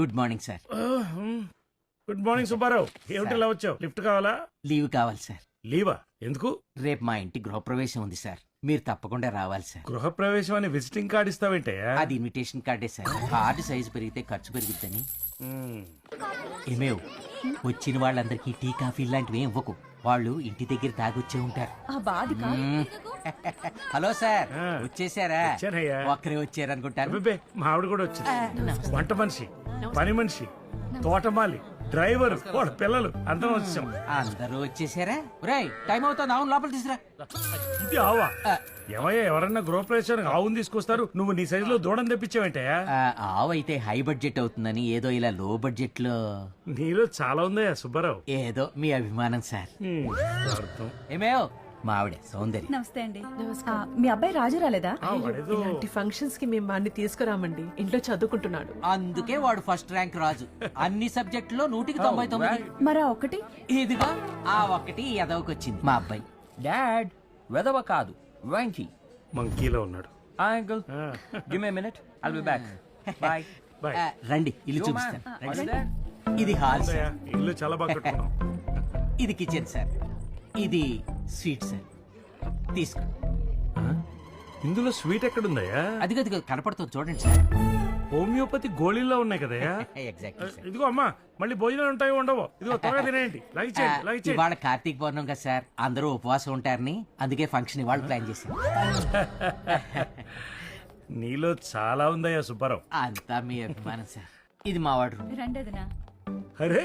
Good morning sir. Good morning Subbarao. ఏమిటి ఇలా వచ్చావు? లిఫ్ట్ కావాలా? లీవ్ కావాలి సార్. లీవా? ఎందుకు? రేపు మా ఇంటి గృహప్రవేశం ఉంది సార్, మీరు తప్పకుండా రావాలి సార్. గృహప్రవేశం అని విజిటింగ్ కార్డు ఇస్తావేంటే? అది ఇన్విటేషన్ కార్డే సార్. కార్డు సైజు పెరిగితే ఖర్చు పెరుగుద్దని. ఏమేవ్, వచ్చిన వాళ్ళందరికీ టీ కాఫీ లాంటివి ఏం ఇవ్వకు, వాళ్ళు ఇంటి దగ్గర తాగొచ్చే ఉంటారు. హలో సార్, వచ్చేసారా? వచ్చానయ్యా. ఒక్కరే వచ్చారనుకుంటాను. అబ్బే, మా ఆవిడ కూడా వచ్చింది. వంట మనిషి, పని మనిషి, తోటమాలి, డ్రైవర్, వాళ్ళ పిల్లలు అందరం వచ్చాం. అందరూ వచ్చేసారా? రేయ్, టైం అవుతుంది, అవును లోపల తీసురా. ఇది ఆవా? ఏమయ్యా, ఎవరన్నా గృహప్రవేశానికి ఆవును తీసుకొస్తారు, నువ్వు నీ సైజులో దూడం తెప్పించావేంటయా? ఆవు అయితే హై బడ్జెట్ అవుతుందని ఏదో ఇలా లో బడ్జెట్ లో. నీలో చాలా ఉందయ్యా సుబ్బారావు. ఏదో మీ అభిమానం సార్. ఏమేవ్, మా ఆవిడ సౌందర్య. నమస్తే అండి. మీ అబ్బాయి రాజు రాలేదా? ఇలాంటి ఫంక్షన్స్ కి మేము వాడిని తీసుకురామండి, ఇంట్లో చదువుకుంటున్నాడు. అందుకే వాడు ఫస్ట్ ర్యాంక్ రాజు, అన్ని సబ్జెక్టులో 199. మరా ఒకటి ఇదిగో ఆ ఒక్కటి ఎదవకొచ్చింది మా అబ్బాయి. డాడ్ వెదవ కాదు, వెంకీ. మంకీలో ఉన్నాడు. Uncle give me minute, I'll be back. Bye boy. రండి, ఇల్లు చూపిస్తాను. ఇది హాల్ సార్. ఇల్లు చాలా బాగా కట్టుకున్నాం. ఇది కిచెన్ సార్. ఇది స్వీట్ సార్, తీసుకో. ఇందులో స్వీట్ ఎక్కడుందయ్యా? అదిగో కనపడుతుంది చూడండి సార్. హోమియోపతి గోళీల్లో ఉన్నాయి కదయ్యా? Exactly sir. ఇదిగో అమ్మా, మళ్ళీ భోజనాలు ఉంటాయో ఉండవో? ఇదిగో త్వరగా తినేయండి. ఇవాళ కార్తీక పౌర్ణం కదా సార్, అందరూ ఉపవాసం ఉంటారని అందుకే ఫంక్షన్ ఇవాళ ప్లాన్ చేశాను. నీలో చాలా ఉందయ్యా సుబ్బారావు. అంతా మీ అభిమానం సార్. ఇది మా వాడు రూమ్. రెండేదినా? అరే,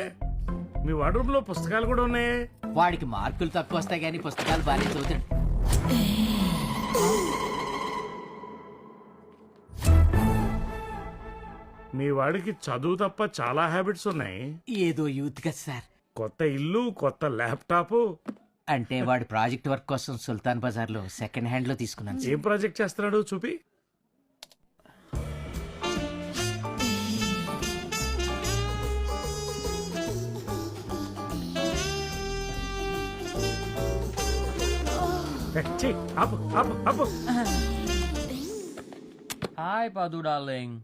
మీ వార్డ్రూమ్ లో పుస్తకాలు కూడా ఉన్నాయి. వాడికి మార్కులు తక్కువ వస్తాయి కానీ పుస్తకాలు బాగానే చదువుతాడు. మీ వాడికి చదువు తప్ప చాలా హ్యాబిట్స్ ఉన్నాయి. ఏదో యూత్ కదా సార్. కొత్త ఇల్లు, కొత్త ల్యాప్టాప్. అంటే వాడి ప్రాజెక్ట్ వర్క్ కోసం సుల్తాన్ బజార్ లో సెకండ్ హ్యాండ్ లో తీసుకున్నాను సార్. ఏం ప్రాజెక్ట్ చేస్తున్నాడు చూపి. హాయ్ పాదు డార్లింగ్.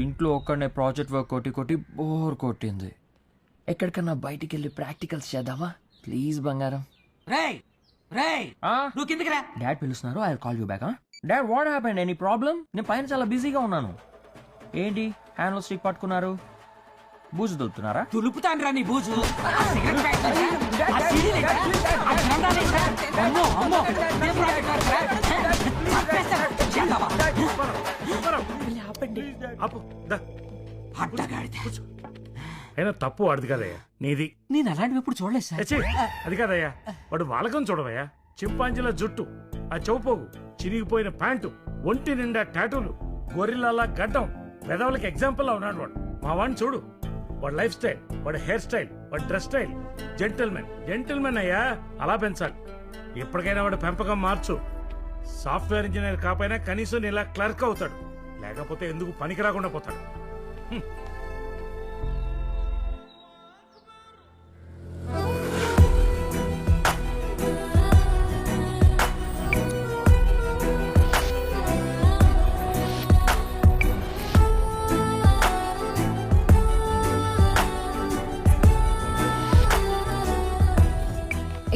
ఇంట్లో ఒక్కడనే ప్రాజెక్ట్ వర్క్ కొట్టి కొట్టి బోర్ కొట్టింది. ఎక్కడికన్నా బయటికి వెళ్ళి ప్రాక్టికల్స్ చేద్దామా ప్లీజ్ బంగారం? రేయ్ రేయ్, నువ్వు కిందకి రా. డాడ్ పిలుస్తున్నారు, I call you back. Dad what happened? Any problem? నేను పైన చాలా బిజీగా ఉన్నాను. ఏంటి హ్యాండ్లో స్టిక్ పట్టుకున్నారు? బూజు దులుపుతున్నారా? తులుపుతాను రా నీ బూజు. సిగరెట్ ప్యాకెట్ లేదా? ఆ సీడీ లేదా? ఆ గ్రంథాలు లేదా? అమ్మో, అమ్మో, ఏ ప్రాజెక్ట్ వర్క్ రా? చేద్దామా? అడ్డగాడిద. అయినా తప్పు వాడిది కదయ్యా, నీది. నేను అలాంటివి ఎప్పుడు చూడలేదు సార్. అది కాదయ్యా, వాడు వాలకం చూడవయ్యా. చింపాంజీల జుట్టు, ఆ చౌపోగు, చిరిగిపోయిన ప్యాంటు, ఒంటి నిండా టాటూలు, గొర్రెలలా గడ్డం, పెదవులకి ఎగ్జాంపుల్ లా ఉన్నాడు వాడు. మా వాడిని చూడు, వాడి లైఫ్ స్టైల్, వాడి హెయిర్ స్టైల్, వాడి డ్రెస్ స్టైల్. జెంటిల్మెన్ అయ్యా, అలా పెంచాలి. ఎప్పటికైనా వాడు పెంపకం మార్చు. సాఫ్ట్వేర్ ఇంజనీర్ కాకపోయినా కనీసం ఇలా క్లర్క్ అవుతాడు, లేకపోతే ఎందుకు పనికి రాకుండా పోతాడు.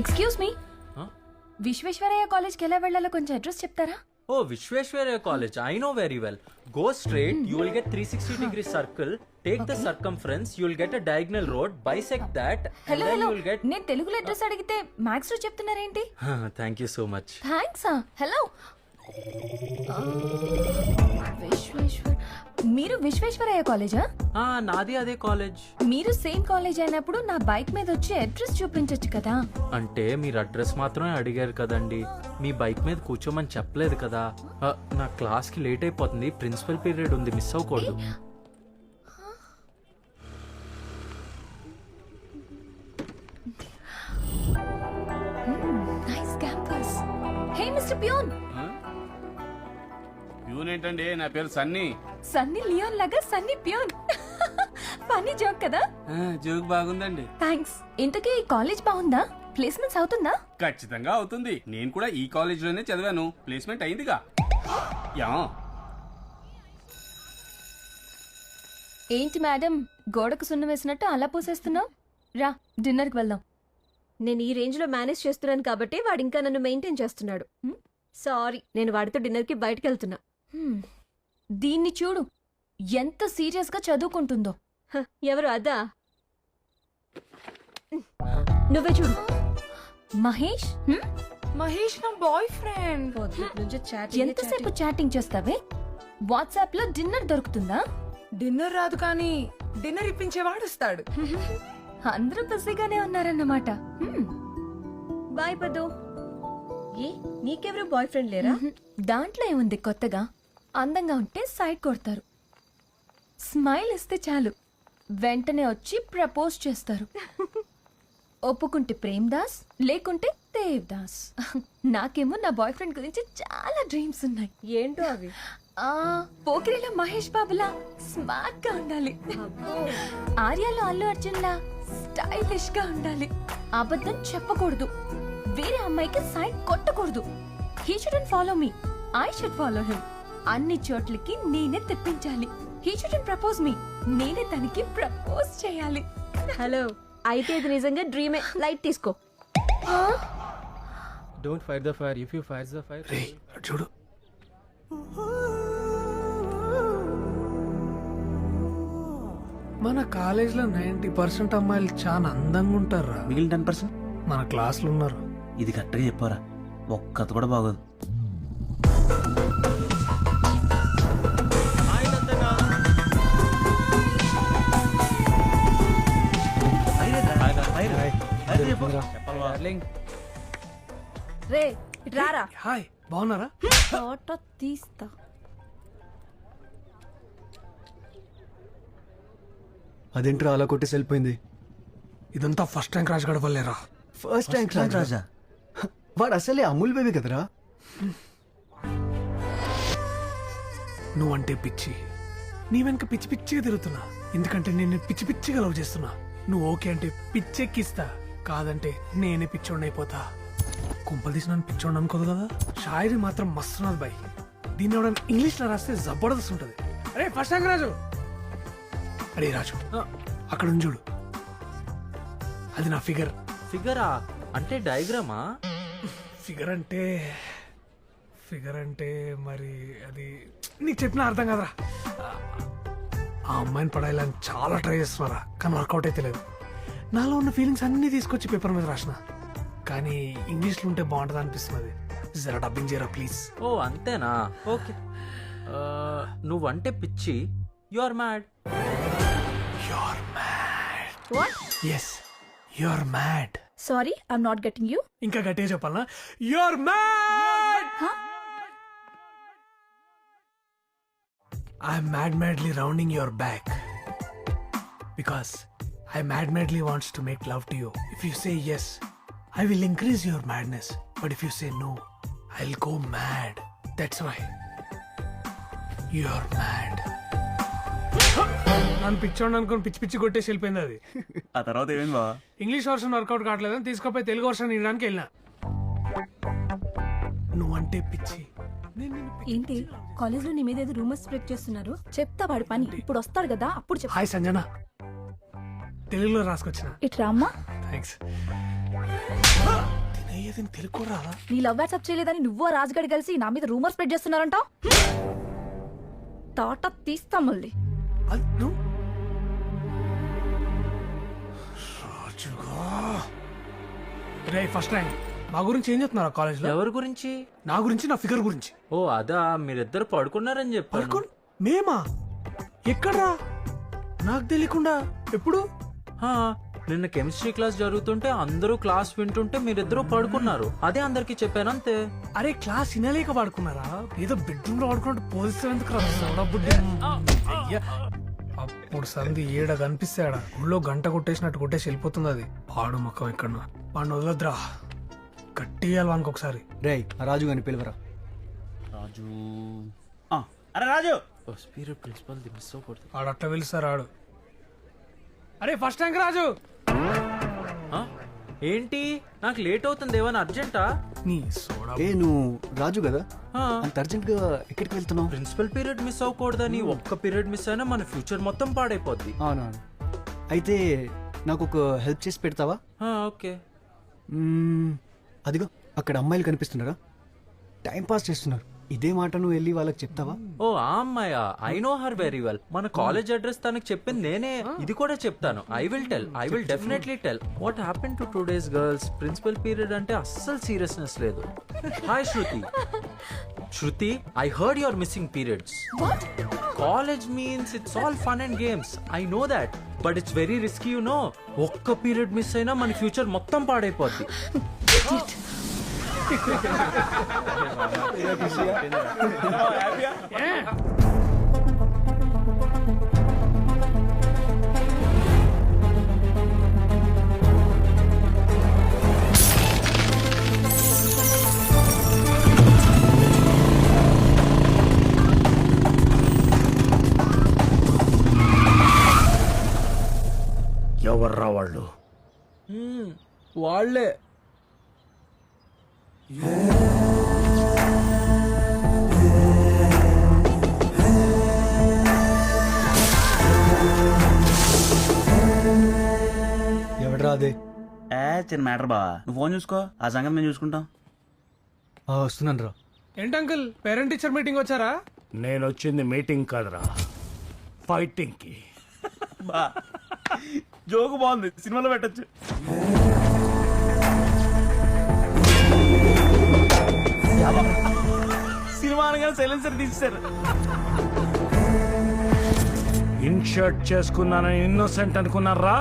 ఎక్స్క్యూజ్ మీ, విశ్వేశ్వరయ్య కాలేజ్కి ఎలా వెళ్ళాలో కొంచెం అడ్రస్ చెప్తారా? Oh, Vishweshwaraya College. I know very well. Go straight, you will get 360-degree circle. Take the circumference, you will get a diagonal road. Bisect that, and hello then hello, you will get. నేను తెలుగులో address అడిగితే maths లో చెప్తున్నారేంటి? Thank you so much. Thanks. Hello, మీరు విశ్వేశ్వరయ్య కాలేజా? నాది అదే college. మీరు same college అయినప్పుడు నా బైక్ మీద వచ్చి అడ్రస్ చూపించొచ్చు కదా. అంటే మీరు అడ్రస్ మాత్రమే అడిగారు కదండి, మీ బైక్ మీద కూర్చోమని చెప్పలేదు కదా. నా క్లాస్ కి లేట్ అయిపోతుంది, ప్రిన్సిపల్ పీరియడ్ ఉంది, మిస్ అవ్వకూడదు. Nice campus. Hey mister peon. Peon ఏంటండి, నా పేరు సన్నీ. సన్నీ లియోన్ లాగా సన్నీ పియోన్. ఫన్నీ జోక్ కదా. జోక్ బాగుందండి. థ్యాంక్స్. ఇంతకీ ఈ కాలేజ్ బాగుందా? ప్లేస్మెంట్స్ అవుతుందా? ఖచ్చితంగా అవుతుంది. నేను కూడా ఈ కాలేజ్ లోనే చదివాను, ప్లేస్మెంట్ అయిందిగా. యా ఏంటి మేడం గోడకు సున్నం వేసినట్టు అలా పూసేస్తున్నావు? రా డిన్నర్కి వెళ్దాం. నేను ఈ రేంజ్ లో మేనేజ్ చేస్తున్నాను కాబట్టి వాడు ఇంకా నన్ను మెయింటైన్ చేస్తున్నాడు. సారీ, నేను వాడితో డిన్నర్ కి బయటకు వెళ్తున్నా. దీన్ని చూడు ఎంత సీరియస్ గా చదువుకుంటుందో. ఎవరు అదా? నువ్వే చూడు. మహేష్ మహేష్ నా బాయ్ ఫ్రెండ్. ఎంతసేపు చాటింగ్ చేస్తావే? వాట్సాప్ లో డిన్నర్ దొరుకుతుందా? డిన్నర్ రాదు కానీ డిన్నర్ ఇప్పించేవాడు వస్తాడు. అందరూ బిజీగానే ఉన్నారన్నమాట. బాయ్ పదో. ఏ నీకెవరు బాయ్ ఫ్రెండ్ లేరా? దాంట్లో ఏముంది కొత్తగా? అందంగా ఉంటే సైడ్ కొడతారు, స్మైల్ ఇస్తే చాలు వెంటనే వచ్చి ప్రపోజ్ చేస్తారు. ఒప్పుకుంటే ప్రేమ్ దాస్, లేకుంటే దేవ్ దాస్. నాకేమో నా బాయ్ ఫ్రెండ్ గురించి చాలా డ్రీమ్స్ ఉన్నాయి. ఏంటో అవి? పోకిరిలో మహేష్ బాబులా స్మార్ట్ గా ఉండాలి, ఆర్యాలో అల్లు అర్జున్ లా స్టైలిష్ గా ఉండాలి, అబద్ధం చెప్పకూడదు, వేరే అమ్మాయికి సైడ్ కొట్టకూడదు. He shouldn't follow me, I should follow him. అన్ని చోట్లకి నేనే తెప్పించాలి. హీ షుడెంట్ ప్రపోజ్ మీ, నేనే తనకి ప్రపోజ్ చేయాలి. హలో, అయితే ఇది నిజంగా డ్రీమే. లైట్ తీసుకో. Don't fire the fire, if you fire the fire. చూడు, మన కాలేజీలో 90% అమ్మాయిలు చాలా అందంగా ఉంటారా. మిగిలిన 10% మన క్లాసులు ఉన్నారు. ఇది కరెక్ట్గా చెప్పారా, ఒక్కత కూడా బాగోదు. రే రారా. హాయ్, బాగున్నారా? ఫోటో తీస్తా. అదేంట్రా అలా కొట్టేసి వెళ్ళిపోయింది? ఇదంతా ఫస్ట్ ర్యాంక్ రాజు గడవలేరా. ఫస్ట్ ర్యాంక్ రాజా? వాడు అసలే అమూల్ బేబీ కదరా. నువ్వంటే పిచ్చి, నీ వెనక పిచ్చి పిచ్చిగా తిరుగుతున్నా. ఎందుకంటే నేను పిచ్చి పిచ్చిగా లవ్ చేస్తున్నా. నువ్వు ఓకే అంటే పిచ్చెక్కిస్తా, కాదంటే నేనే పిచ్చోడిని అయిపోతా. కుంపలు తీసి నన్ను పిచ్చోడిని అనుకోదు కదా. షాయరీ మాత్రం మస్తున్నది బాయ్. దీన్ని ఎవడన్నా ఇంగ్లీష్లో రాస్తే జబర్దస్త్ ఉంటుంది. అరే ఫస్ట్ ర్యాంక్ రాజు. అరే రాజు, అక్కడ ఉంది చూడు, అది నా ఫిగర్. ఫిగరా అంటే డయాగ్రామా? ఫిగర్ అంటే మరి అది నీకు చెప్పిన అర్థం కదరా. ఆ అమ్మాయిని పడాలని చాలా ట్రై చేస్తున్నారా, కానీ వర్కౌట్ అయితే లేదు. నాలో ఉన్న ఫీలింగ్స్ అన్నీ తీసుకొచ్చి పేపర్ మీద రాసిన, కానీ ఇంగ్లీష్లో ఉంటే బాగుంటుంది అనిపిస్తున్నది. జరా డబ్బింగ్ చేయరా ప్లీజ్. ఓ అంతేనా, ఓకే. నువ్వంటే పిచ్చి, you are mad. Yes, you are mad. Sorry, I'm not getting you. ఇంకా గట్టిగా చెప్పాలనా? You are mad. I'm madly rounding your back because I madly wants to make love to you. If you say yes, I will increase your madness. But if you say no, I'll go mad. That's why you are mad. నన్ను పిచ్చోండి అనుకుని పిచ్చి పిచ్చి కొట్టేసి వెళ్ళిపోయింది అది. ఆ తర్వాత ఏమైంది బావా? ఇంగ్లీష్ వర్షన్ వర్కౌట్ కావట్లేదని తీసుకుపోయి తెలుగు వర్షన్ ఇవ్వడానికి వెళ్ళినా. నువ్వంటే పిచ్చి. ఏంటి కాలేజ్ లో నీ మీద ఏదో రూమర్స్ స్ప్రెడ్ చేస్తున్నారు? చెప్తా వాడి పని. ఇప్పుడు వస్తాడు కదా, అప్పుడు చెప్తా. హాయ్ సంజన, తెలుగులో రాసుకొచ్చిన. ఇట్రా అమ్మా. థ్యాంక్స్. తెలుగు కూడా రాదా? నీ లవ్ వాట్సాప్ చేయలేదని నువ్వు రాజుగడి కలిసి నా మీద రూమర్ స్ప్రెడ్ చేస్తున్నారంట. తాట తీస్తా మళ్ళీ. ఫస్ట్ ర్యాంక్ మా గురించి ఏం చెప్తున్నారు కాలేజ్ లో? ఎవరి గురించి? నా గురించి, నా ఫిగర్ గురించి. ఓ అదా, మీరిద్దరు పడుకున్నారని చెప్పారు. మేమా? ఎక్కడ్రా? నాకు తెలియకుండా ఎప్పుడు? నిన్న కెమిస్ట్రీ క్లాస్ జరుగుతుంటే అందరూ క్లాస్ వింటుంటే మీరిద్దరూ పడుకున్నారు. అదే అందరికి చెప్పాను అంతే. అరే క్లాస్ వినలేక పడుకున్నారా? ఏదో బెడ్రూమ్ లో పడుకున్నట్టు పోలిస్తే ఎందుకు? అప్పుడు సంధి ఏడ కనిపిస్తాడా ఊళ్ళో గంట కొట్టేసినట్టు కొట్టేసి వెళ్ళిపోతుంది అది. పాడు మొక్కం ఎక్కడ వాడిని వదలద్రా, కట్టియాలి వానికి ఒకసారి. రే రాజు గాని పిలవరా. రాజు, అరే రాజు, ప్రిన్సిపల్ మిస్ అవ్వకూడదు. ఆడు అట్లా పిలుస్తారు ఆడు. అరే ఫస్ట్ ర్యాంక్ రాజు. ఏంటి నాకు లేట్ అవుతుంది, ఏమైనా అర్జెంటా? ఏ నువ్వు రాజు కదా అంత అర్జెంట్ గా ఎక్కడికి వెళ్తున్నావు? ప్రిన్సిపల్ పీరియడ్ మిస్ అవ్వకూడదని ఒక్క పీరియడ్ మిస్ అయినా మన ఫ్యూచర్ మొత్తం పాడైపోద్ది. అవునవును. అయితే నాకు ఒక హెల్ప్ చేసి పెడతావా? ఓకే. అదిగో అక్కడ అమ్మాయిలు కనిపిస్తున్నారా, టైం పాస్ చేస్తున్నారు. ఇదే మాట నువ్వు వెళ్ళి వాళ్ళకి చెప్తావా? ఓ ఆ అమ్మాయా, I know her very well. మన కాలేజ్ అడ్రస్ తనకు చెప్పింది నేనే. ఇది కూడా చెప్తాను. I will definitely tell. What happen to today's girls? Principal period అంటే అస్సలు సీరియస్నెస్ లేదు. Hi Shruti, I heard your missing periods. College means it's all fun and games. I know that, but it's very risky you know. ఒక్క period miss అయినా మన future మొత్తం పాడైపోద్ది. ఎవర్రా వాళ్ళు? వాళ్ళే. ఎవడరా అదే? చిన్న మ్యాటర్ బా, నువ్వు ఫోన్ చూసుకో, ఆ సంగతి మేము చూసుకుంటాం. వస్తున్నాను రా. ఏంటి అంకుల్, పేరెంట్ టీచర్ మీటింగ్ వచ్చారా? నేను వచ్చింది మీటింగ్ కాదురా, ఫైటింగ్ కి. బా జోకు బాగుంది, సినిమాలో పెట్టచ్చు. సినిమా అనగానే సైలెన్సర్ తీసేశారు. ఇన్షర్ట్ చేసుకున్నానని ఇన్నోసెంట్ అనుకున్నారా?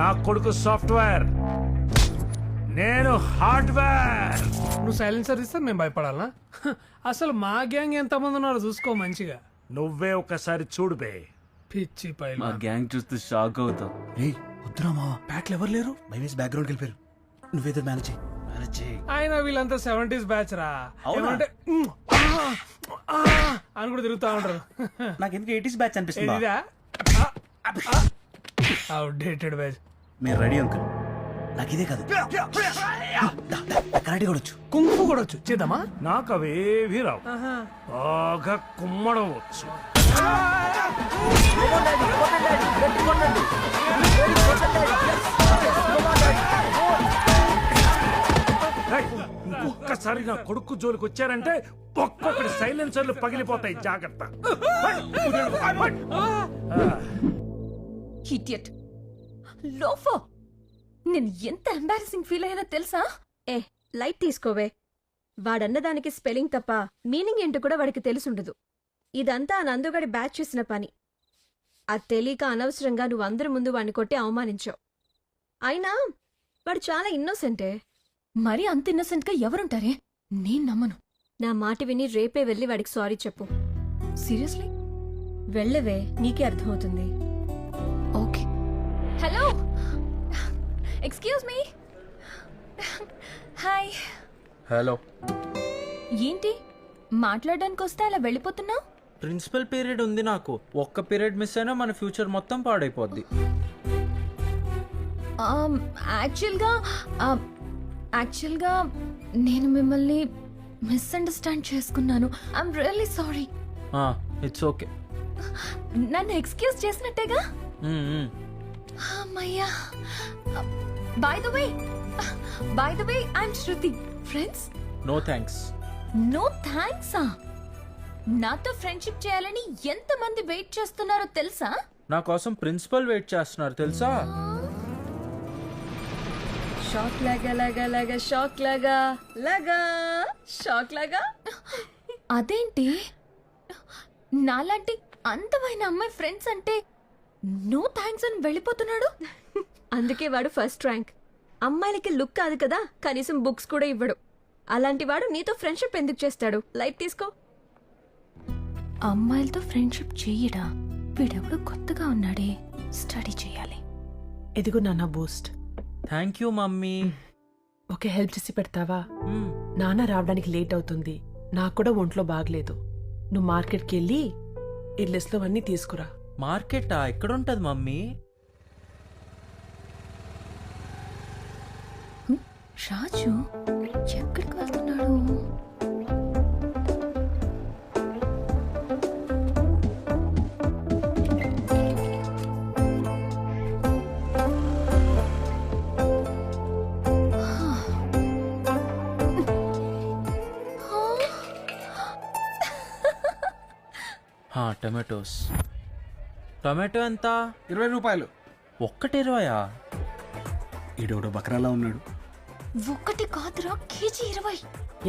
నా కొడుకు సాఫ్ట్వేర్, నేను హార్డ్వేర్. నువ్వు సైలెన్సర్ ఇస్తే మేము భయపడాలా? అసలు మా గ్యాంగ్ ఎంతమంది ఉన్నారో చూసుకో మంచిగా. నువ్వే ఒకసారి చూడు బే. పిచ్చి పైన మా గ్యాంగ్ చూస్తే షాక్ అవుతావు. వద్దురా మావా, బ్యాట్లు ఎవరు లేరు. భయమేసి బ్యాక్గ్రౌండ్కి వెళ్ళిపోయారు. నువ్వేదో మేనేజ్ చేయి. ఆయన వీళ్ళంతా 70s బ్యాచ్ రా. అవునా? ఏమంటే అని కూడా తిరుగుతా ఉంటారు. నాకు ఎందుకు 80s బ్యాచ్ అనిపిస్తుంది. ఇదా అవుట్డేటెడ్ బ్యాచ్. మీరు రెడీ అంకుల్? నాకు ఇదే కాదు, కరాటే కూడా వచ్చు, కుంఫు కూడా వచ్చు. చేద్దామా? నాకు అవేవి రావు, బాగా కుమ్మడం వచ్చు. ఒక్కసారి నా కొడుకు జోలికి వచ్చారంటే ఒక్కొక్కటి సైలెన్సర్లు పగిలిపోతాయి, జాగ్రత్త. ఇడియట్ లోఫో, నేను ఎంత ఎంబారసింగ్ ఫీల్ అయ్యానో తెలుసా? ఏ లైట్ తీసుకోవే. వాడన్నదానికి స్పెల్లింగ్ తప్ప మీనింగ్ ఏంటో కూడా వాడికి తెలుసుండదు. ఇదంతా ఆ నందుగాడి బ్యాచ్ చేసిన పని. అది తెలియక అనవసరంగా నువ్వు అందరి ముందు వాడిని కొట్టి అవమానించావు. అయినా వాడు చాలా ఇన్నోసెంటే. మరి అంత ఇన్నోసెంట్ గా ఎవరుంటారే? నేను నమ్మను. నా మాట విని రేపే వెళ్ళి వాడికి సారీ చెప్పు. సీరియస్లీ? వెళ్ళవే, నీకే అర్థమవుతుంది. Okay. Hello, excuse me. Hi. Hello. ఏంటి మాట్లాడడానికి వస్తే అలా వెళ్ళిపోతున్నావు? ప్రిన్సిపల్ పీరియడ్ ఉంది నాకు. ఒక్క పీరియడ్ మిస్ అయినా మన ఫ్యూచర్ మొత్తం పాడైపోద్ది. యాక్చువల్గా నేను మిమ్మల్ని మిస్అండర్స్టాండ్ చేసుకున్నాను. I'm really sorry. It's okay. నన్ను ఎక్స్క్యూజ్ చేసినట్టేగా? అమ్మయ్యా. By the way I'm Shruti. Friends? No thanks. No థ్యాంక్సా? నాతో ఫ్రెండ్షిప్ చేయాలని ఎంతమంది వెయిట్ చేస్తున్నారో తెలుసా? నా కోసం ప్రిన్సిపల్ వెయిట్ చేస్తున్నారు తెలుసా? షాక్ లాగా లాగా లాగా షాక్ లాగా లాగా షాక్ లాగా. అదేంటి నాలాంటి అందమైన అమ్మాయి ఫ్రెండ్స్ అంటే నో థ్యాంక్స్ అని వెళ్ళిపోతున్నాడు? అందుకే వాడు ఫస్ట్ ర్యాంక్. అమ్మాయిలకి లుక్ కాదు కదా, కనీసం బుక్స్ కూడా ఇవ్వడు. అలాంటి వాడు నీతో ఫ్రెండ్షిప్ ఎందుకు చేస్తాడు? లైట్ తీసుకో. అమ్మాయిలతో ఫ్రెండ్షిప్ చెయ్యడా? వీడెవడు కొత్తగా ఉన్నాడే, స్టడీ చేయాలి. ఎదిగో నాన్న Boost. Thank you mummy. Okay, help చేసి పెడతావా? నాన్న రావడానికి లేట్ అవుతుంది, నాకు కూడా ఒంట్లో బాగలేదు. నువ్వు మార్కెట్కి వెళ్ళి ఈ లిస్ట్లో అన్నీ తీసుకురా. మార్కెటా? ఎక్కడుంటది మమ్మీ? రాజు ఎక్కడికి వెళ్తున్నాడు? టమాటోస్. టమాటో ఎంత? 20 రూపాయలు. ఒక్కటి 20? ఈడోడో బకరాలా ఉన్నాడు. ఒక్కటి కాదురా, కేజీ 20.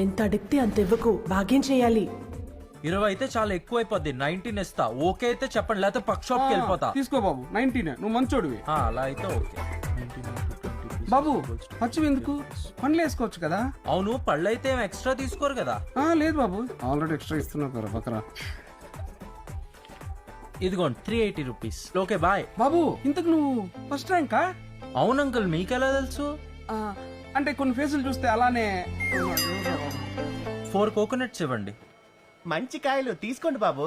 ఎంత అడిగితే అంత ఇవ్వకు, భాగ్యం చేయాలి. 20 అయితే చాలా ఎక్కువ అయిపోద్ది. 19 ఇస్తా. ఓకే అయితే చెప్పండి, లేకపోతే పక్క షాప్కి వెళ్ళిపోతా. తీసుకో బాబు, 19. నువ్వు మంచోడివి. అలా అయితే ఓకే. బాబు పచ్చివి ఎందుకు, పండ్లు వేసుకోవచ్చు కదా. అవును, పళ్ళు అయితే ఏం ఎక్స్ట్రా తీసుకోరు కదా. లేదు బాబు, ఆల్రెడీ ఎక్స్ట్రా ఇస్తున్నావు కదా బకరా. ఇదిగోండి 380 రూపీస్. Okay bye. బాబు ఇంతకు నువ్వు ఫస్ట్ ర్యాంకా? అవును అంకుల్, మీకెలా తెలుసు? అంటే కొన్ని ఫేసులు చూస్తే అలానే. 4 కోకోనట్స్ ఇవ్వండి. మంచి కాయలు తీసుకోండి బాబు.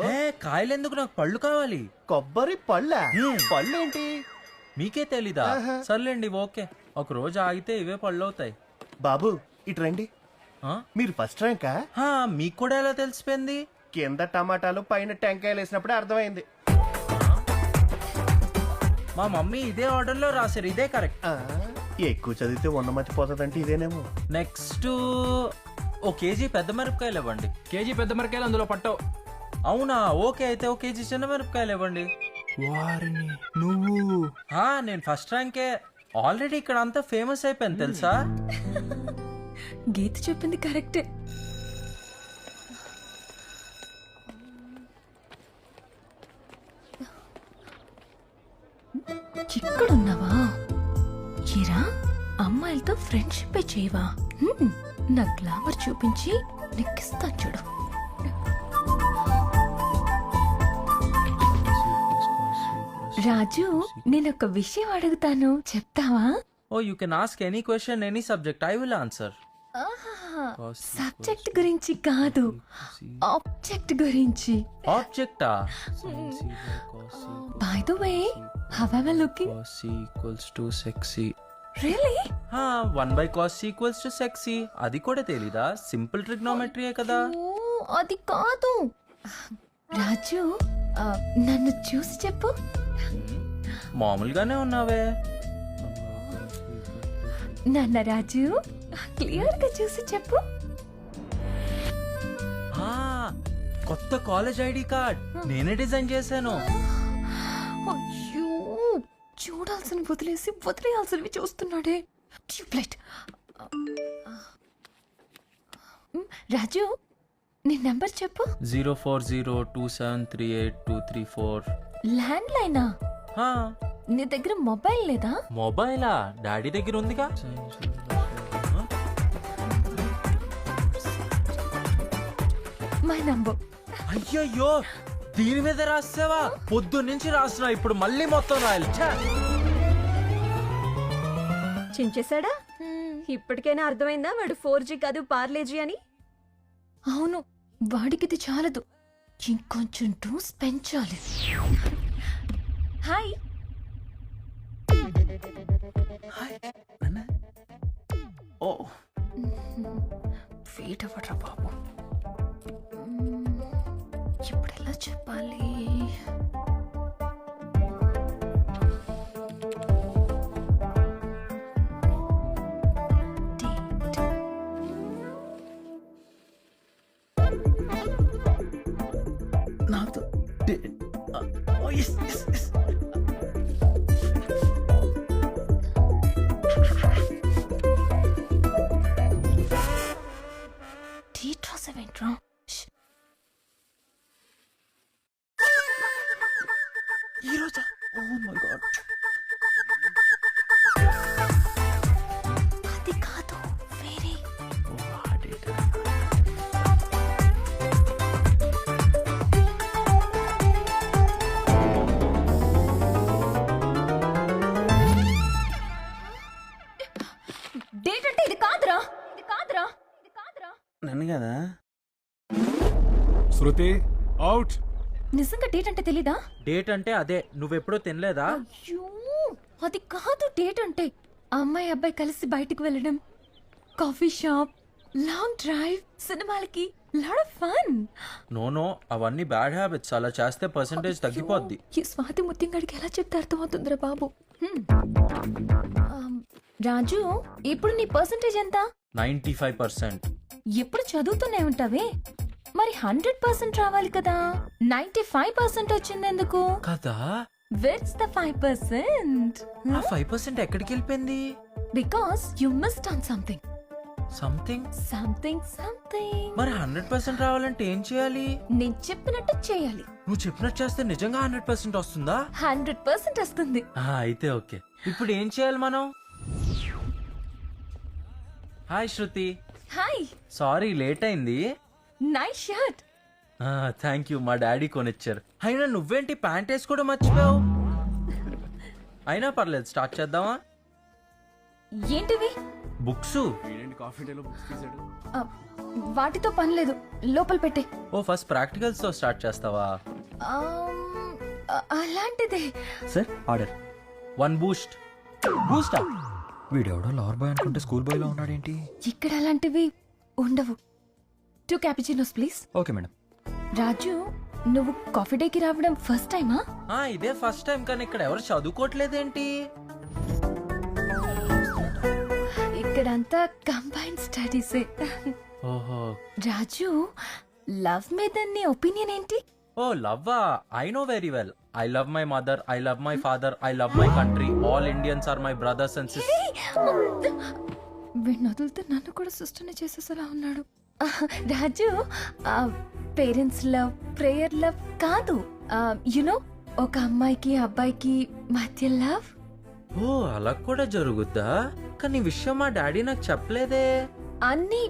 కాయలు ఎందుకు, నాకు పళ్ళు కావాలి. కొబ్బరి పళ్ళ? పళ్ళు ఏంటి మీకే తెలీదా? సర్లేండి ఓకే, ఒక రోజు ఆగితే ఇవే పళ్ళు అవుతాయి. బాబు ఇటు రండి. మీరు ఫస్ట్ ర్యాంకా? మీకు కూడా ఎలా తెలిసిపోయింది? కింద టమాటాలు పైన టెంకాయలు వేసినప్పుడే అర్థమైంది. మా మమ్మీ ఇదే ఆర్డర్ లో రాశారు, ఇదే కరెక్ట్. ఎక్కువ చదివితే ఉన్నమతి పోతుందంటే ఇదేనేమో. నెక్స్ట్ ఓ కేజీ పెద్ద మిరపకాయలు ఇవ్వండి. కేజీ పెద్ద మిరపకాయలు అందులో పట్టవు. అవునా, ఓకే అయితే ఓ కేజీ చిన్న మిరపకాయలు ఇవ్వండి. వారిని నువ్వు? నేను ఫస్ట్ ర్యాంకే. ఆల్రెడీ ఇక్కడ అంతా ఫేమస్ అయిపోయింది తెలుసా. గీత చెప్పింది కరెక్టే. ఇక్కడున్నావా? చిరా, అమ్మాయిలతో ఫ్రెండ్షిప్ చేయవా? నా గ్లామర్ చూపించి నెక్కిస్తా చూడు. రాజు, నేనొక విషయం అడుగుతాను, చెప్తావా? Oh you can ask any question, any subject, I will answer. Subject గురించి కాదు, ఆబ్జెక్ట్ గురించి. ఆబ్జెక్టా? By the way, how are you looking? Cos equals to sexy. Really? 1/cos equals to sexy. అది కూడా తెలీదా? సింపుల్ ట్రిగ్నోమెట్రీయే కదా. అది కాదు. రాజు, నన్ను చూసి చెప్పు. మామూలుగానే ఉన్నావే. నాన్న రాజు, క్లియర్ గా చూసి చెప్పు. కొత్త కాలేజ్ ఐడి కార్డ్ నేనే డిజైన్ చేశాను. అయ్యో, చూడాల్సిన వదిలేసి వదిలేయాల్సినవి చూస్తున్నాడే. ట్యూబ్లైట్. రాజు, నీ నెంబర్ చెప్పు. 0402738234. ల్యాండ్ లైనా? నీ దగ్గర మొబైల్ లేదా? మొబైలా? డాడీ దగ్గర ఉందిగా. My number. అయ్యయ్యో, దీని మీద రాసావా? పొద్దున్నుంచి రాస్తున్నా, ఇప్పుడు మళ్ళీ మొత్తం రాయాలి. చించేశాడా? ఇప్పటికైనా అర్థమైందా వాడు 4G కాదు పార్లేజీ అని? అవును, వాడికిది చాలదు, ఇంకొంచెం డోస్ పెంచాలి. హాయ్. ఓ వెయిట్ అవ్వట్రా బాబు, ఇప్పుడు ఎలా చెప్పాలి? నాతో డేట్ రాసావేంట్రా? ఈరోజా? Oh my god. అది కాదు, వేరే. డేట్ అంటే ఇది కాదురా, ఇది కాదురా, ఇది కాదురా. నన్ను కదా. శృతి అవుట్. నిజంగా డేట్ అంటే తెలీదా? డేట్ అంటే అదే, నువ్వెప్పుడో తినలేదా? అయ్యో, అది కాదు డేట్ అంటే. అమ్మాయి అబ్బాయి కలిసి బయటికి వెళ్ళడం, కాఫీ షాప్, లాంగ్ డ్రైవ్, సినిమాలకి, లాట్ ఆఫ్ ఫన్. నో అవన్నీ బ్యాడ్ హ్యాబిట్స్. అలా చేస్తే పర్సంటేజ్ తగ్గిపోద్ది. ఈ స్వాతి ముత్యంగాడికి ఎలా చెప్తే అర్థమవుతుందిరా బాబు. రాజు, ఇప్పుడు నీ పర్సంటేజ్ ఎంత? 95%. ఎప్పుడు చదువుతూనే ఉంటావే, మరి 100% రావాలి కదా. 95% వచ్చింది ఎందుకు? కదా, Where's the 5%? ఆ 5% ఎక్కడికి వెళ్ళిపోయింది? Because you missed on something. Something. మరి 100% రావాలంటే ఏం చేయాలి? నేను చెప్పినట్టు చేయాలి. నువ్వు చెప్పినట్టు చేస్తే నిజంగా 100% వస్తుందా? 100% వస్తుంది. అయితే ఓకే. ఇప్పుడు ఏం చేయాలి మనం? హాయ్ శృతి. హాయ్. సారీ లేట్ అయింది. Nice shirt. థ్యాంక్ యూ, మా డాడీ కొనిచ్చారు. అయినా నువ్వేంటి ప్యాంట్ వేసి కూడా మర్చిపోయావు? అయినా పర్లేదు, స్టార్ట్ చేద్దామా? ఏంటివి? బుక్స్. వాటితో పని లేదు, లోపల పెట్టే. ఓ, ఫస్ట్ ప్రాక్టికల్స్ తో స్టార్ట్ చేస్తావా? అలాంటిదే. Sir order. 1 బూస్ట్. బూస్టా? వీడెవడో లవర్ బాయ్ అనుకుంటే స్కూల్ బాయ్ లో ఉన్నాడేంటి? ఇక్కడ అలాంటివి ఉండవు. 2 cappuccinos please. Okay madam. Raju, నువ్వు కాఫీ డేకి రావడం ఫస్ట్ టైమా? ఇదే ఫస్ట్ టైం. కానీ ఇక్కడ ఎవరు చదువుకోవట్లేదేంటి? ఇక్కడంతా కంబైన్డ్ స్టడీసే. ఓహో. రాజు, లవ్ మీద నీ ఒపీనియన్ ఏంటి? ఓ, లవ్వా? I know very well. I love my mother, I love my father, I love my country. All Indians are my brothers and sisters. వీడిని వదిలితే నన్ను కూడా సిస్టర్ని చేసేసేలా ఉన్నాడు. Raju, parents love, prayer love కాదు. యునో, ఒక అమ్మాయికి అబ్బాయికి మధ్య లవ్. ఓ, అలా కూడా జరుగుద్దా? కానీ విషయం మా డాడీ నాకు చెప్పలేదే. అన్ని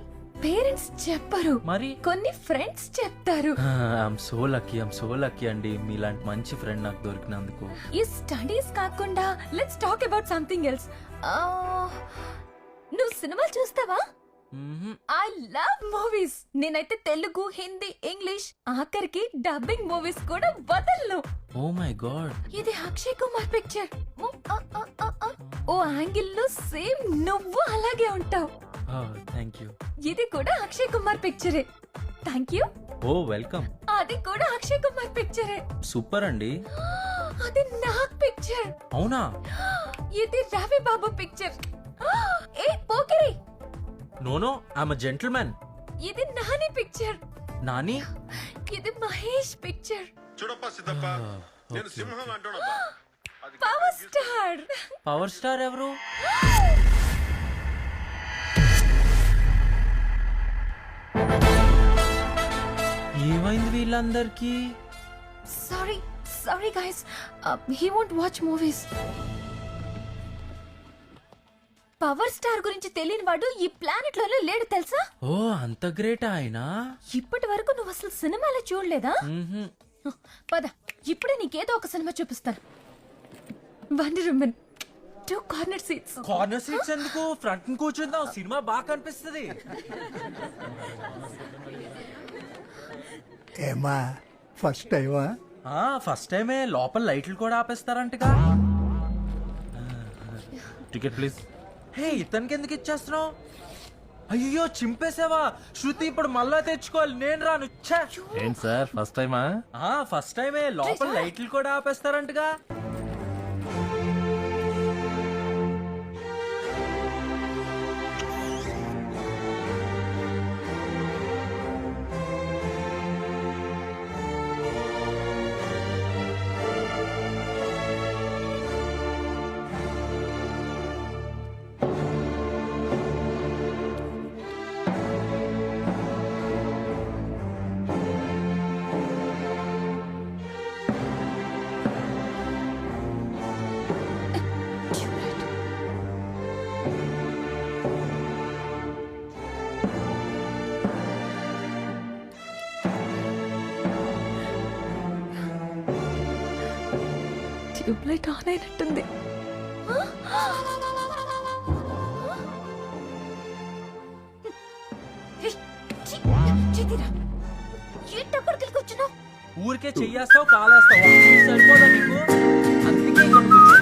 పేరెంట్స్ చెప్పరు, మరి కొన్ని ఫ్రెండ్స్ చెప్తారు. ఐఎమ్ సో లక్కీ అండి, మీలాంటి మంచి ఫ్రెండ్ నాకు దొరికినందుకు. ఈ స్టడీస్ కాకుండా let's talk about something else. నువ్వు సినిమాలు చూస్తావా? I love movies. నేనైతే తెలుగు, హిందీ, ఇంగ్లీష్, ఆఖరికి డబ్బింగ్ మూవీస్ కూడా వదలను. Oh my god. ఇది Akshay Kumar picture. Oh angle లో సేమ్ నువ్వు అలాగే ఉంటావు. Thank you. ఇది కూడా అక్షయ్ కుమార్ పిక్చరే. Thank you. Oh, welcome. అది కూడా అక్షయ్ కుమార్ పిక్చరే. సూపర్ అండి. అది నాగ్ పిక్చర్. అవునా? ఇది రవి బాబు పిక్చర్. ఏ Pokiri. No, I'm a gentleman. ఇది నాని పిక్చర్. నాని? ఇది మహేష్ పిక్చర్. చూడప్పా సిద్ధప్ప, నేను సింహం అంటున్నా. Power star. పవర్ స్టార్ ఎవరు? ఏమైంది వీళ్ళందరికీ? Sorry guys, he won't watch movies. Power star గురించి తెలియని వాడు ఈ ప్లానెట్ లోనే లేడు తెలుసా? ఓ, అంత గ్రేట్ ఆయన. ఇప్పటి వరకు నువ్వు అసలు సినిమాలో చూడలేదా? పద, ఇప్పుడే నీకేదో ఒక సినిమా చూపిస్తాను. Wonder women. 2 corner seats. Corner seats ఎందుకు? ఫ్రంట్ కూర్చుందాం, సినిమా బాగా కనిపిస్తుంది. ఏమా ఫస్ట్ టైమా? ఫస్ట్ టైమే. లోపల లైట్లు కూడా ఆపేస్తారంటగా. Ticket please. హే, ఇతనికి ఎందుకు ఇచ్చేస్తున్నావు? అయ్యో, చింపేసావా? శృతి, ఇప్పుడు మళ్ళా తెచ్చుకోవాలి. నేను రాను. ఏంటి సార్ ఫస్ట్ టైమా? ఫస్ట్ టైమే. లోపల లైట్లు కూడా ఆపేస్తారంటగా. ట్యూబ్లైట్ ఆన్ అయినట్టుంది. ఊరికే చెయ్యేస్తావు, కాలేస్తావు. సరిపోదా నీకు? అందుకే ఇక్కడ కూర్చో.